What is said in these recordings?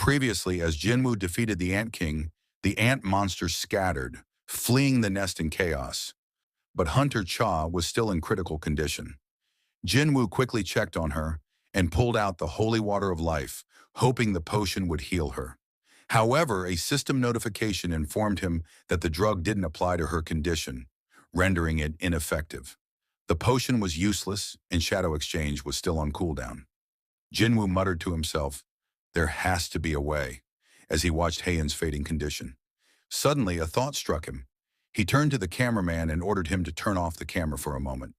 Previously, as Jinwoo defeated the Ant King, the ant monster scattered, fleeing the nest in chaos. But Hunter Cha was still in critical condition. Jinwoo quickly checked on her and pulled out the holy water of life, hoping the potion would heal her. However, a system notification informed him that the drug didn't apply to her condition, rendering it ineffective. The potion was useless, and Shadow Exchange was still on cooldown. Jinwoo muttered to himself, "There has to be a way," as he watched Heian's fading condition. Suddenly, a thought struck him. He turned to the cameraman and ordered him to turn off the camera for a moment.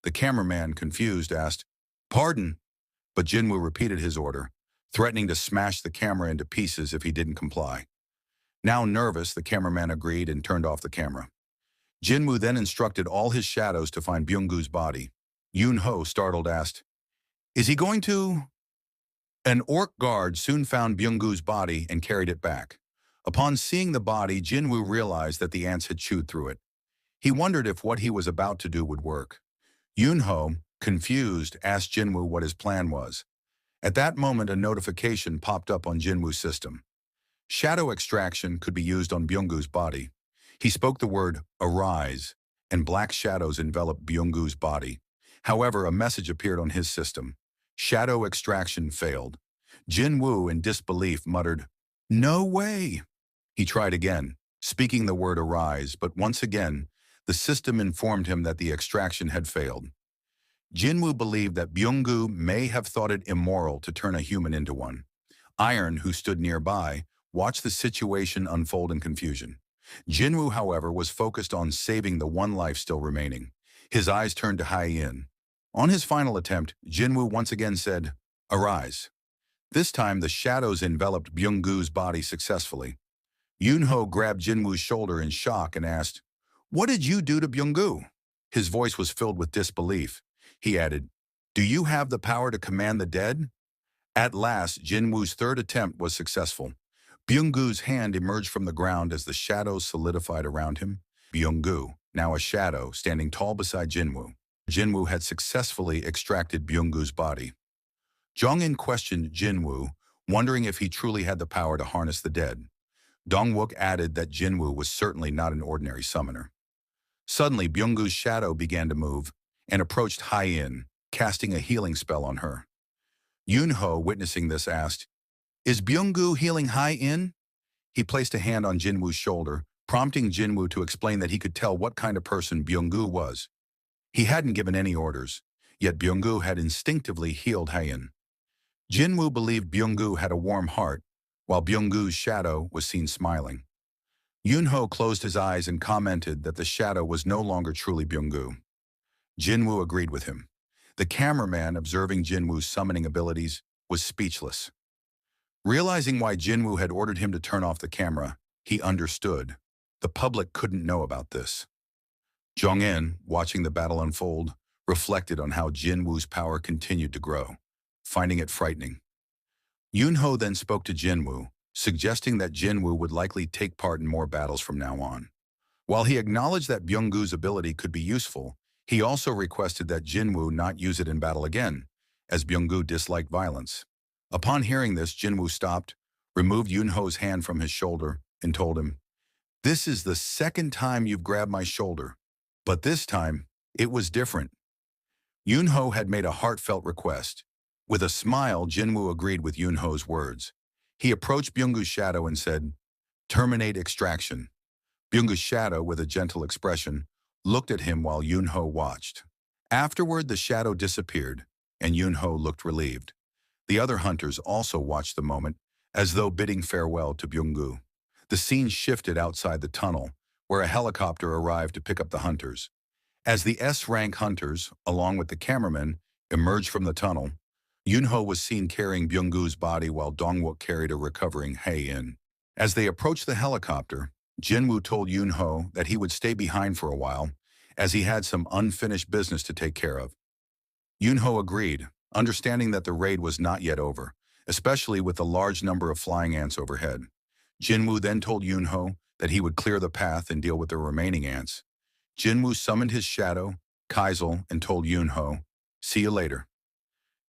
The cameraman, confused, asked, "Pardon?" But Jinwoo repeated his order, threatening to smash the camera into pieces if he didn't comply. Now nervous, the cameraman agreed and turned off the camera. Jinwoo then instructed all his shadows to find Byung-goo's body. Yoon-ho, startled, asked, "Is he going to?" An orc guard soon found Byung-goo's body and carried it back. Upon seeing the body, Jinwoo realized that the ants had chewed through it. He wondered if what he was about to do would work. Yoon-ho, confused, asked Jinwoo what his plan was. At that moment, a notification popped up on Jinwoo's system. Shadow extraction could be used on Byung-goo's body. He spoke the word, "arise," and black shadows enveloped Byung-goo's body. However, a message appeared on his system. Shadow extraction failed. Jinwoo, in disbelief, muttered, "No way!" He tried again, speaking the word "arise," but once again, the system informed him that the extraction had failed. Jinwoo believed that Byung-goo may have thought it immoral to turn a human into one. Iron, who stood nearby, watched the situation unfold in confusion. Jinwoo, however, was focused on saving the one life still remaining. His eyes turned to Hai-in. On his final attempt, Jinwoo once again said, "Arise." This time, the shadows enveloped Byung-goo's body successfully. Yoon-ho grabbed Jinwoo's shoulder in shock and asked, "What did you do to Byung-goo?" His voice was filled with disbelief. He added, "Do you have the power to command the dead?" At last, Jinwoo's third attempt was successful. Byung-goo's hand emerged from the ground as the shadows solidified around him. Byung-goo, now a shadow, standing tall beside Jinwoo. Jinwoo had successfully extracted Byung-goo's body. Jong-in questioned Jinwoo, wondering if he truly had the power to harness the dead. Dong-wook added that Jinwoo was certainly not an ordinary summoner. Suddenly, Byung-goo's shadow began to move and approached Hai-in, casting a healing spell on her. Yoon-ho, witnessing this, asked, "Is Byung-goo healing Hai-in?" He placed a hand on Jinwoo's shoulder, prompting Jinwoo to explain that he could tell what kind of person Byung-goo was. He hadn't given any orders, yet Byung-goo had instinctively healed Hai-in. Jinwoo believed Byung-goo had a warm heart, while Byung-goo's shadow was seen smiling. Yoon-ho closed his eyes and commented that the shadow was no longer truly Byung-goo. Jinwoo agreed with him. The cameraman, observing Jinwoo's summoning abilities, was speechless. Realizing why Jinwoo had ordered him to turn off the camera, he understood. The public couldn't know about this. Jong-in, watching the battle unfold, reflected on how Jinwoo's power continued to grow, finding it frightening. Yoon-ho then spoke to Jinwoo, suggesting that Jinwoo would likely take part in more battles from now on. While he acknowledged that Byung-goo's ability could be useful, he also requested that Jinwoo not use it in battle again, as Byung-goo disliked violence. Upon hearing this, Jinwoo stopped, removed Yoon-ho's hand from his shoulder, and told him, "This is the second time you've grabbed my shoulder, but this time, it was different." Yoon-ho had made a heartfelt request. With a smile, Jinwoo agreed with Yoon-ho's words. He approached Byung-goo's shadow and said, "Terminate extraction." Byung-goo's shadow, with a gentle expression, looked at him while Yoon-ho watched. Afterward, the shadow disappeared, and Yoon-ho looked relieved. The other hunters also watched the moment, as though bidding farewell to Byung-goo. The scene shifted outside the tunnel, where a helicopter arrived to pick up the hunters. As the S-rank hunters, along with the cameraman, emerged from the tunnel, Yoon-ho was seen carrying Byung-goo's body while Dong-wook carried a recovering Hai-in. As they approached the helicopter, Jinwoo told Yoon-ho that he would stay behind for a while, as he had some unfinished business to take care of. Yoon-ho agreed, understanding that the raid was not yet over, especially with the large number of flying ants overhead. Jinwoo then told Yoon-ho that he would clear the path and deal with the remaining ants. Jinwoo summoned his shadow, Kaizal, and told Yoon-ho, "See you later."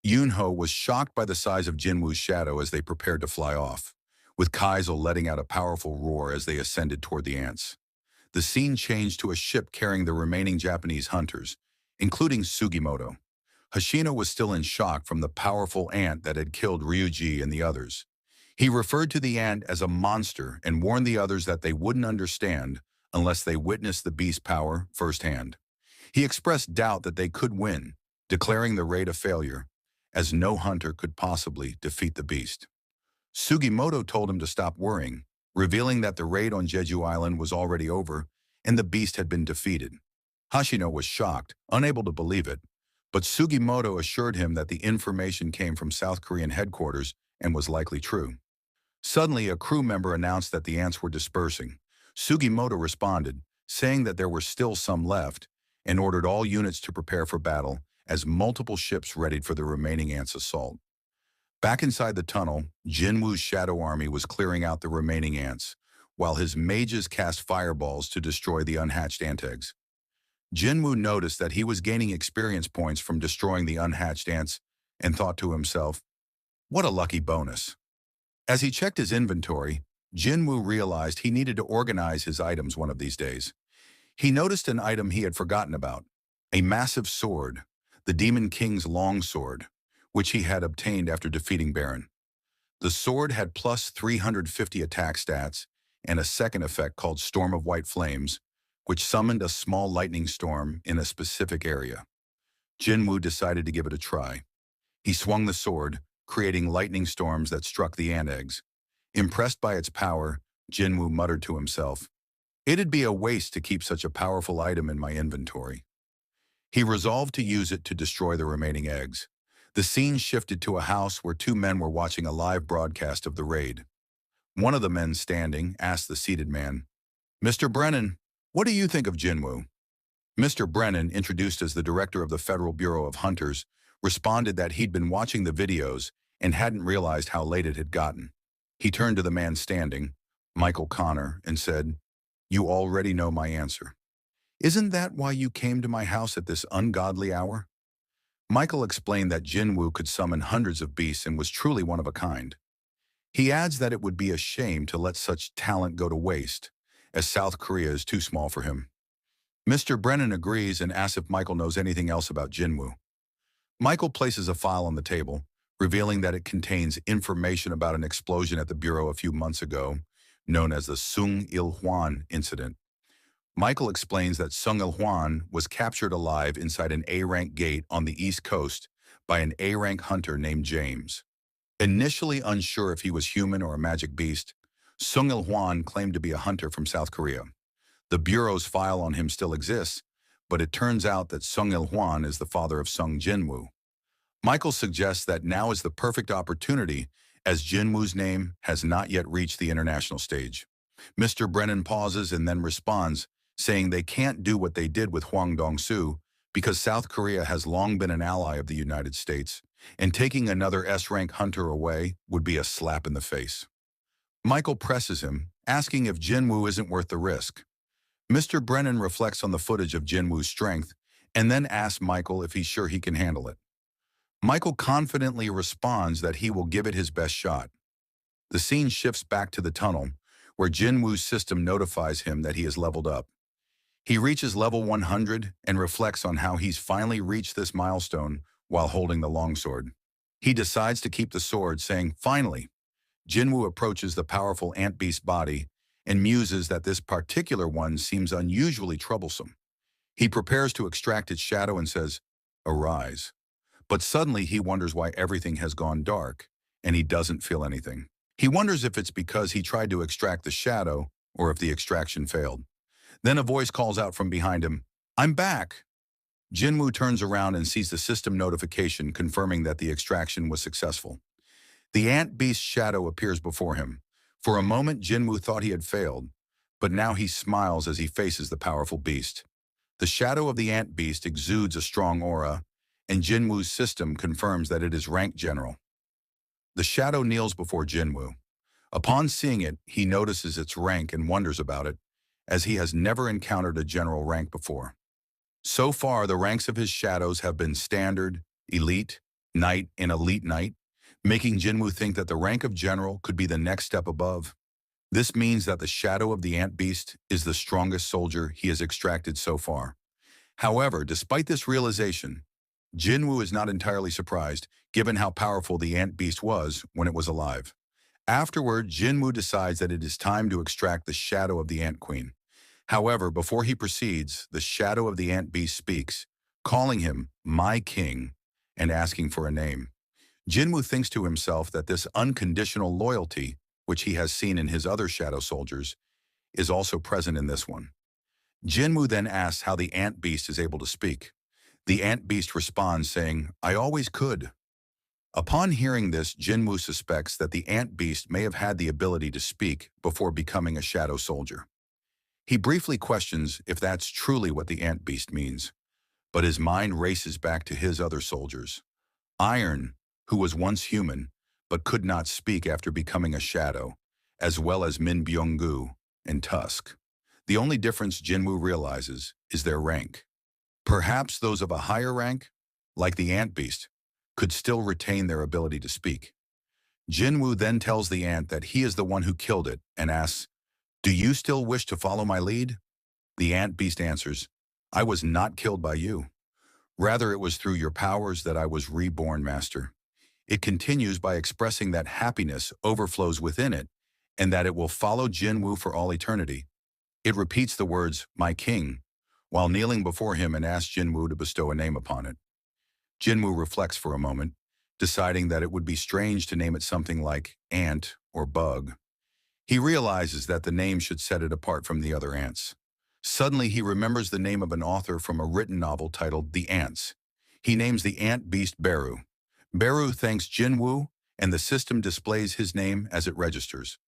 Yoon-ho was shocked by the size of Jinwoo's shadow as they prepared to fly off. with Kaizel letting out a powerful roar as they ascended toward the ants. The scene changed to a ship carrying the remaining Japanese hunters, including Sugimoto. Hoshino was still in shock from the powerful ant that had killed Ryuji and the others. He referred to the ant as a monster and warned the others that they wouldn't understand unless they witnessed the beast's power firsthand. He expressed doubt that they could win, declaring the raid a failure, as no hunter could possibly defeat the beast. Sugimoto told him to stop worrying, revealing that the raid on Jeju Island was already over and the beast had been defeated. Hoshino was shocked, unable to believe it, but Sugimoto assured him that the information came from South Korean headquarters and was likely true. Suddenly, a crew member announced that the ants were dispersing. Sugimoto responded, saying that there were still some left, and ordered all units to prepare for battle as multiple ships readied for the remaining ants' assault. Back inside the tunnel, Jinwoo's shadow army was clearing out the remaining ants, while his mages cast fireballs to destroy the unhatched ant eggs. Jinwoo noticed that he was gaining experience points from destroying the unhatched ants and thought to himself, "What a lucky bonus." As he checked his inventory, Jinwoo realized he needed to organize his items one of these days. He noticed an item he had forgotten about, a massive sword, the Demon King's long sword, which he had obtained after defeating Baron. The sword had plus 350 attack stats and a second effect called Storm of White Flames, which summoned a small lightning storm in a specific area. Jinwoo decided to give it a try. He swung the sword, creating lightning storms that struck the ant eggs. Impressed by its power, Jinwoo muttered to himself, "It'd be a waste to keep such a powerful item in my inventory." He resolved to use it to destroy the remaining eggs. The scene shifted to a house where two men were watching a live broadcast of the raid. One of the men standing asked the seated man, "Mr. Brennan, what do you think of Jinwoo?" Mr. Brennan, introduced as the director of the Federal Bureau of Hunters, responded that he'd been watching the videos and hadn't realized how late it had gotten. He turned to the man standing, Michael Connor, and said, "You already know my answer. Isn't that why you came to my house at this ungodly hour?" Michael explained that Jinwoo could summon hundreds of beasts and was truly one of a kind. He adds that it would be a shame to let such talent go to waste, as South Korea is too small for him. Mr. Brennan agrees and asks if Michael knows anything else about Jinwoo. Michael places a file on the table, revealing that it contains information about an explosion at the Bureau a few months ago, known as the Sung Il-hwan incident. Michael explains that Sung Il-hwan was captured alive inside an A-rank gate on the East Coast by an A-rank hunter named James. Initially unsure if he was human or a magic beast, Sung Il-hwan claimed to be a hunter from South Korea. The Bureau's file on him still exists, but it turns out that Sung Il-hwan is the father of Sung Jinwoo. Michael suggests that now is the perfect opportunity, as Jinwoo's name has not yet reached the international stage. Mr. Brennan pauses and then responds, saying they can't do what they did with Hwang Dong-soo because South Korea has long been an ally of the United States, and taking another S-rank hunter away would be a slap in the face. Michael presses him, asking if Jinwoo isn't worth the risk. Mr. Brennan reflects on the footage of Jinwoo's strength and then asks Michael if he's sure he can handle it. Michael confidently responds that he will give it his best shot. The scene shifts back to the tunnel, where Jinwoo's system notifies him that he has leveled up. He reaches level 100 and reflects on how he's finally reached this milestone while holding the longsword. He decides to keep the sword, saying, "Finally." Jinwoo approaches the powerful ant beast's body and muses that this particular one seems unusually troublesome. He prepares to extract its shadow and says, "Arise." But suddenly he wonders why everything has gone dark, and he doesn't feel anything. He wonders if it's because he tried to extract the shadow or if the extraction failed. Then a voice calls out from behind him, "I'm back." Jinwoo turns around and sees the system notification confirming that the extraction was successful. The ant beast's shadow appears before him. For a moment, Jinwoo thought he had failed, but now he smiles as he faces the powerful beast. The shadow of the ant beast exudes a strong aura, and Jinwoo's system confirms that it is rank general. The shadow kneels before Jinwoo. Upon seeing it, he notices its rank and wonders about it, as he has never encountered a general rank before. So far, the ranks of his shadows have been Standard, Elite, Knight, and Elite Knight, making Jinwoo think that the rank of general could be the next step above. This means that the shadow of the ant beast is the strongest soldier he has extracted so far. However, despite this realization, Jinwoo is not entirely surprised, given how powerful the ant beast was when it was alive. Afterward, Jinwoo decides that it is time to extract the shadow of the ant queen. However, before he proceeds, the shadow of the ant beast speaks, calling him "my king" and asking for a name. Jinwoo thinks to himself that this unconditional loyalty, which he has seen in his other shadow soldiers, is also present in this one. Jinwoo then asks how the ant beast is able to speak. The ant beast responds saying, "I always could." Upon hearing this, Jinwoo suspects that the ant beast may have had the ability to speak before becoming a shadow soldier. He briefly questions if that's truly what the ant beast means, but his mind races back to his other soldiers. Iron, who was once human, but could not speak after becoming a shadow, as well as Min Byung-gu and Tusk. The only difference Jinwoo realizes is their rank. Perhaps those of a higher rank, like the ant beast, could still retain their ability to speak. Jinwoo then tells the ant that he is the one who killed it and asks, "Do you still wish to follow my lead?" The ant beast answers, "I was not killed by you. Rather, it was through your powers that I was reborn, Master." It continues by expressing that happiness overflows within it and that it will follow Jinwoo for all eternity. It repeats the words, "my king," while kneeling before him and asks Jinwoo to bestow a name upon it. Jinwoo reflects for a moment, deciding that it would be strange to name it something like ant or bug. He realizes that the name should set it apart from the other ants. Suddenly, he remembers the name of an author from a written novel titled The Ants. He names the ant beast Beru. Beru thanks Jinwoo, and the system displays his name as it registers.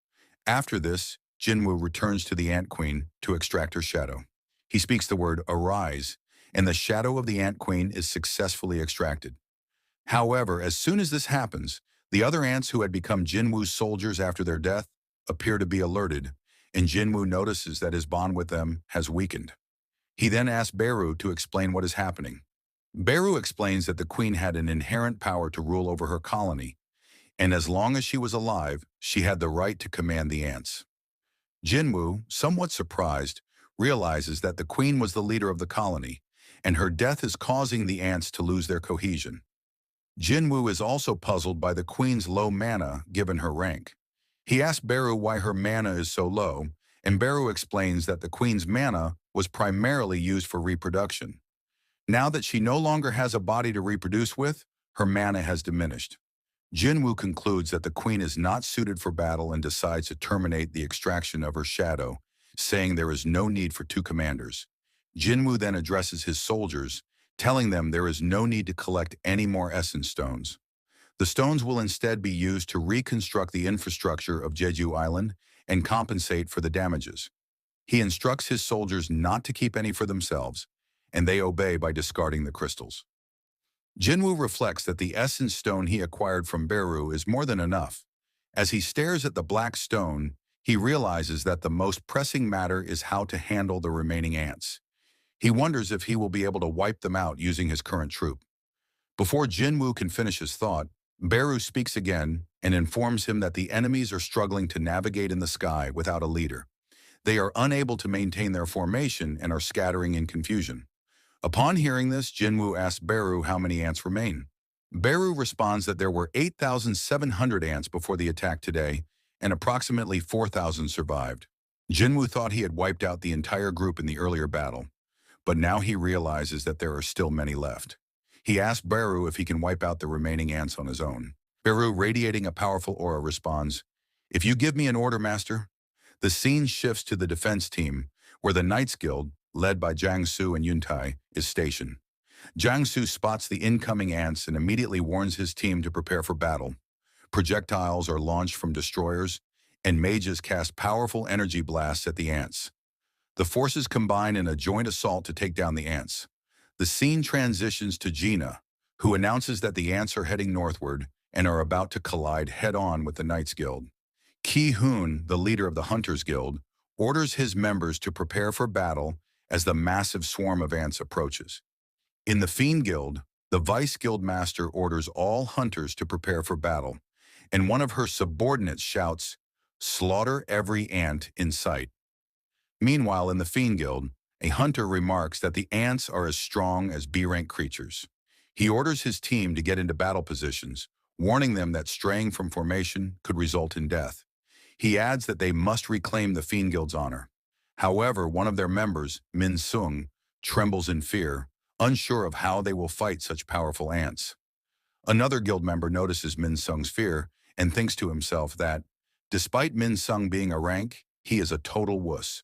After this, Jinwoo returns to the ant queen to extract her shadow. He speaks the word "arise," and the shadow of the ant queen is successfully extracted. However, as soon as this happens, the other ants who had become Jinwoo's soldiers after their death appear to be alerted, and Jinwoo notices that his bond with them has weakened. He then asks Beru to explain what is happening. Beru explains that the queen had an inherent power to rule over her colony, and as long as she was alive, she had the right to command the ants. Jinwoo, somewhat surprised, realizes that the queen was the leader of the colony, and her death is causing the ants to lose their cohesion. Jinwoo is also puzzled by the queen's low mana given her rank. He asks Beru why her mana is so low, and Beru explains that the queen's mana was primarily used for reproduction. Now that she no longer has a body to reproduce with, her mana has diminished. Jinwoo concludes that the queen is not suited for battle and decides to terminate the extraction of her shadow, saying there is no need for two commanders. Jinwoo then addresses his soldiers, telling them there is no need to collect any more essence stones. The stones will instead be used to reconstruct the infrastructure of Jeju Island and compensate for the damages. He instructs his soldiers not to keep any for themselves, and they obey by discarding the crystals. Jinwoo reflects that the essence stone he acquired from Beru is more than enough. As he stares at the black stone, he realizes that the most pressing matter is how to handle the remaining ants. He wonders if he will be able to wipe them out using his current troop. Before Jinwoo can finish his thought, Beru speaks again and informs him that the enemies are struggling to navigate in the sky without a leader. They are unable to maintain their formation and are scattering in confusion. Upon hearing this, Jinwoo asks Beru how many ants remain. Beru responds that there were 8,700 ants before the attack today, and approximately 4,000 survived. Jinwoo thought he had wiped out the entire group in the earlier battle, but now he realizes that there are still many left. He asks Beru if he can wipe out the remaining ants on his own. Beru, radiating a powerful aura, responds, "If you give me an order, Master." The scene shifts to the defense team, where the Knights Guild, led by Jiangsu and Yuntai, is stationed. Jiangsu spots the incoming ants and immediately warns his team to prepare for battle. Projectiles are launched from destroyers, and mages cast powerful energy blasts at the ants. The forces combine in a joint assault to take down the ants. The scene transitions to Gina, who announces that the ants are heading northward and are about to collide head-on with the Knights Guild. Ki-hoon, the leader of the Hunters Guild, orders his members to prepare for battle as the massive swarm of ants approaches. In the Fiend Guild, the Vice Guild Master orders all hunters to prepare for battle, and one of her subordinates shouts, "Slaughter every ant in sight." Meanwhile, in the Fiend Guild, a hunter remarks that the ants are as strong as B-rank creatures. He orders his team to get into battle positions, warning them that straying from formation could result in death. He adds that they must reclaim the Fiend Guild's honor. However, one of their members, Min Sung, trembles in fear, unsure of how they will fight such powerful ants. Another guild member notices Min Sung's fear and thinks to himself that, despite Min Sung being a rank, he is a total wuss.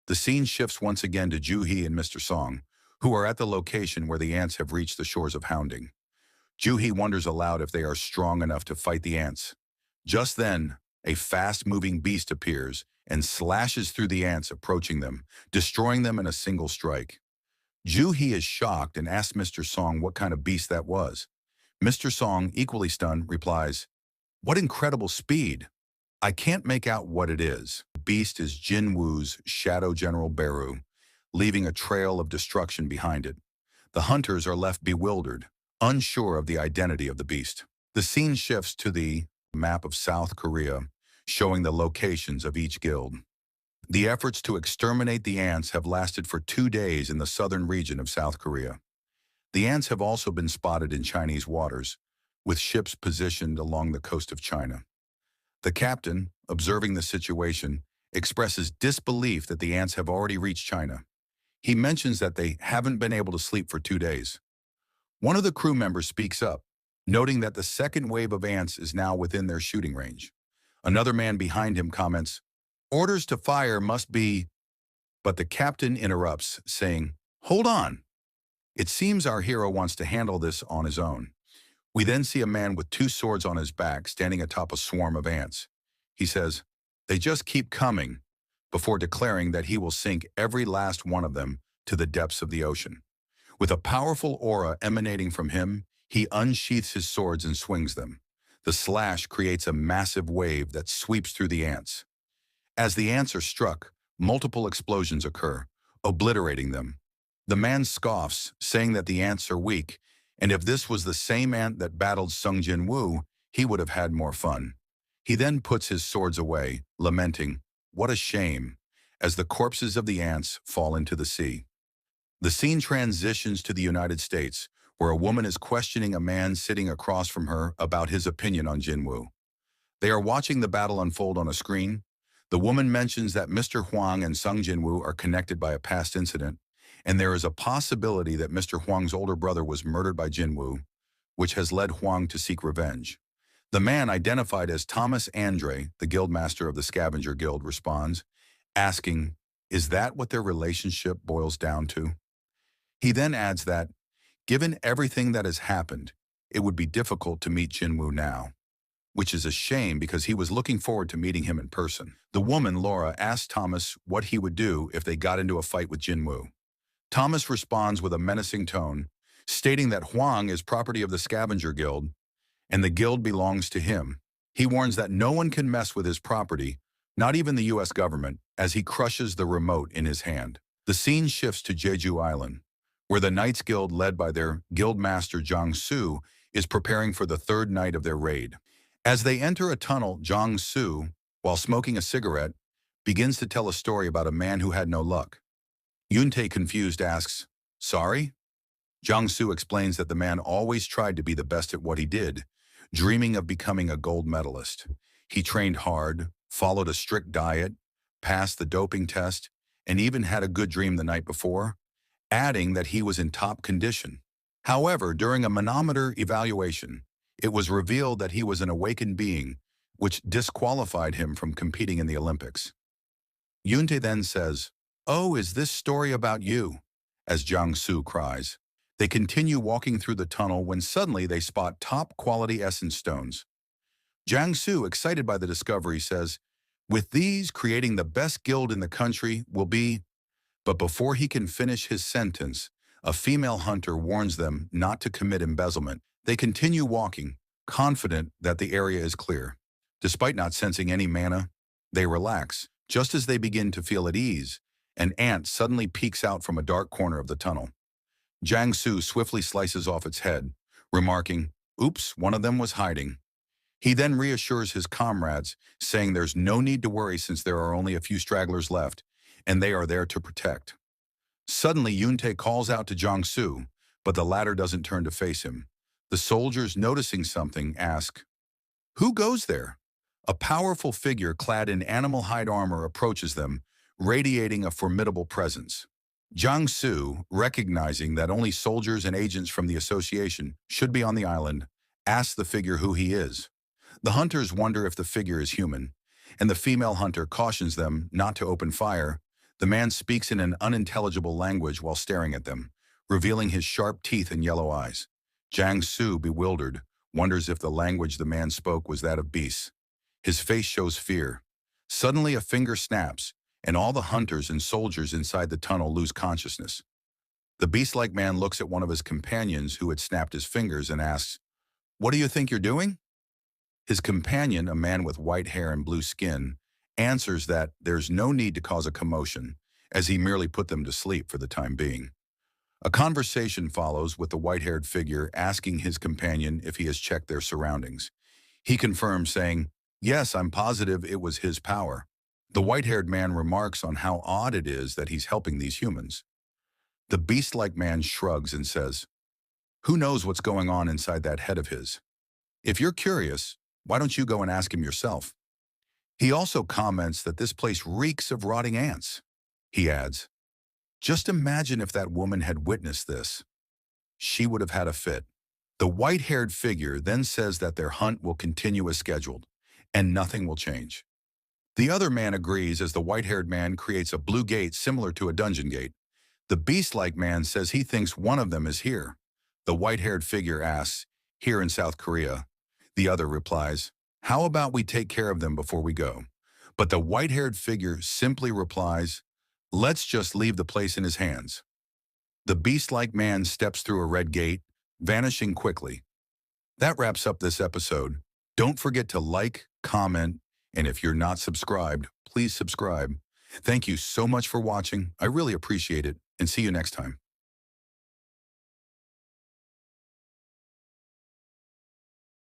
The scene shifts once again to Ju Hee and Mr. Song, who are at the location where the ants have reached the shores of Hounding. Ju Hee wonders aloud if they are strong enough to fight the ants. Just then, a fast-moving beast appears and slashes through the ants approaching them, destroying them in a single strike. Ju Hee is shocked and asks Mr. Song what kind of beast that was. Mr. Song, equally stunned, replies, "What incredible speed! I can't make out what it is." The beast is Jin Woo's Shadow General Beru, leaving a trail of destruction behind it. The hunters are left bewildered, unsure of the identity of the beast. The scene shifts to the map of South Korea, showing the locations of each guild. The efforts to exterminate the ants have lasted for 2 days in the southern region of South Korea. The ants have also been spotted in Chinese waters, with ships positioned along the coast of China. The captain, observing the situation, expresses disbelief that the ants have already reached China. He mentions that they haven't been able to sleep for 2 days. One of the crew members speaks up, noting that the second wave of ants is now within their shooting range. Another man behind him comments, "Orders to fire must be..." But the captain interrupts, saying, "Hold on. It seems our hero wants to handle this on his own." We then see a man with 2 swords on his back standing atop a swarm of ants. He says, "They just keep coming," before declaring that he will sink every last one of them to the depths of the ocean. With a powerful aura emanating from him, he unsheaths his swords and swings them. The slash creates a massive wave that sweeps through the ants. As the ants are struck, multiple explosions occur, obliterating them. The man scoffs, saying that the ants are weak, and if this was the same ant that battled Sung Jin Woo, he would have had more fun. He then puts his swords away, lamenting, "What a shame," as the corpses of the ants fall into the sea. The scene transitions to the United States, where a woman is questioning a man sitting across from her about his opinion on Jin Woo. They are watching the battle unfold on a screen. The woman mentions that Mr. Huang and Sung Jin Woo are connected by a past incident, and there is a possibility that Mr. Huang's older brother was murdered by Jin Woo, which has led Huang to seek revenge. The man, identified as Thomas Andre, the guildmaster of the Scavenger Guild, responds, asking, "Is that what their relationship boils down to?" He then adds that, given everything that has happened, it would be difficult to meet Jin Woo now, which is a shame because he was looking forward to meeting him in person. The woman, Laura, asks Thomas what he would do if they got into a fight with Jin Woo. Thomas responds with a menacing tone, stating that Huang is property of the Scavenger Guild, and the guild belongs to him. He warns that no one can mess with his property, not even the US government, as he crushes the remote in his hand. The scene shifts to Jeju Island, where the Knights Guild, led by their guildmaster Jang Soo, is preparing for the 3rd night of their raid. As they enter a tunnel, Jang Soo, while smoking a cigarette, begins to tell a story about a man who had no luck. Yoon-tae, confused, asks, "Sorry?" Jang Soo explains that the man always tried to be the best at what he did, dreaming of becoming a gold medalist. He trained hard, followed a strict diet, passed the doping test, and even had a good dream the night before, adding that he was in top condition. However, during a manometer evaluation, it was revealed that he was an awakened being, which disqualified him from competing in the Olympics. Yoon-tae then says, "Oh, is this story about you?" as Jang Soo cries. They continue walking through the tunnel when suddenly they spot top-quality essence stones. Jang Soo, excited by the discovery, says, "With these, creating the best guild in the country will be..." But before he can finish his sentence, a female hunter warns them not to commit embezzlement. They continue walking, confident that the area is clear. Despite not sensing any mana, they relax. Just as they begin to feel at ease, an ant suddenly peeks out from a dark corner of the tunnel. Jang Soo swiftly slices off its head, remarking, "Oops, one of them was hiding." He then reassures his comrades, saying there's no need to worry since there are only a few stragglers left, and they are there to protect. Suddenly, Yunte calls out to Jiangsu, but the latter doesn't turn to face him. The soldiers, noticing something, ask, "Who goes there?" A powerful figure clad in animal hide armor approaches them, radiating a formidable presence. Jiangsu, recognizing that only soldiers and agents from the association should be on the island, asks the figure who he is. The hunters wonder if the figure is human, and the female hunter cautions them not to open fire. The man speaks in an unintelligible language while staring at them, revealing his sharp teeth and yellow eyes. Jiangsu, bewildered, wonders if the language the man spoke was that of beasts. His face shows fear. Suddenly a finger snaps, and all the hunters and soldiers inside the tunnel lose consciousness. The beast-like man looks at one of his companions who had snapped his fingers and asks, "What do you think you're doing?" His companion, a man with white hair and blue skin, answers that there's no need to cause a commotion, as he merely put them to sleep for the time being. A conversation follows with the white-haired figure asking his companion if he has checked their surroundings. He confirms, saying, "Yes, I'm positive it was his power." The white-haired man remarks on how odd it is that he's helping these humans. The beast-like man shrugs and says, "Who knows what's going on inside that head of his? If you're curious, why don't you go and ask him yourself?" He also comments that this place reeks of rotting ants. He adds, "Just imagine if that woman had witnessed this. She would have had a fit." The white-haired figure then says that their hunt will continue as scheduled, and nothing will change. The other man agrees as the white-haired man creates a blue gate similar to a dungeon gate. The beast-like man says he thinks one of them is here. The white-haired figure asks, "Here in South Korea?" The other replies, "How about we take care of them before we go?" But the white-haired figure simply replies, "Let's just leave the place in his hands." The beast-like man steps through a red gate, vanishing quickly. That wraps up this episode. Don't forget to like, comment, and if you're not subscribed, please subscribe. Thank you so much for watching. I really appreciate it, and see you next time.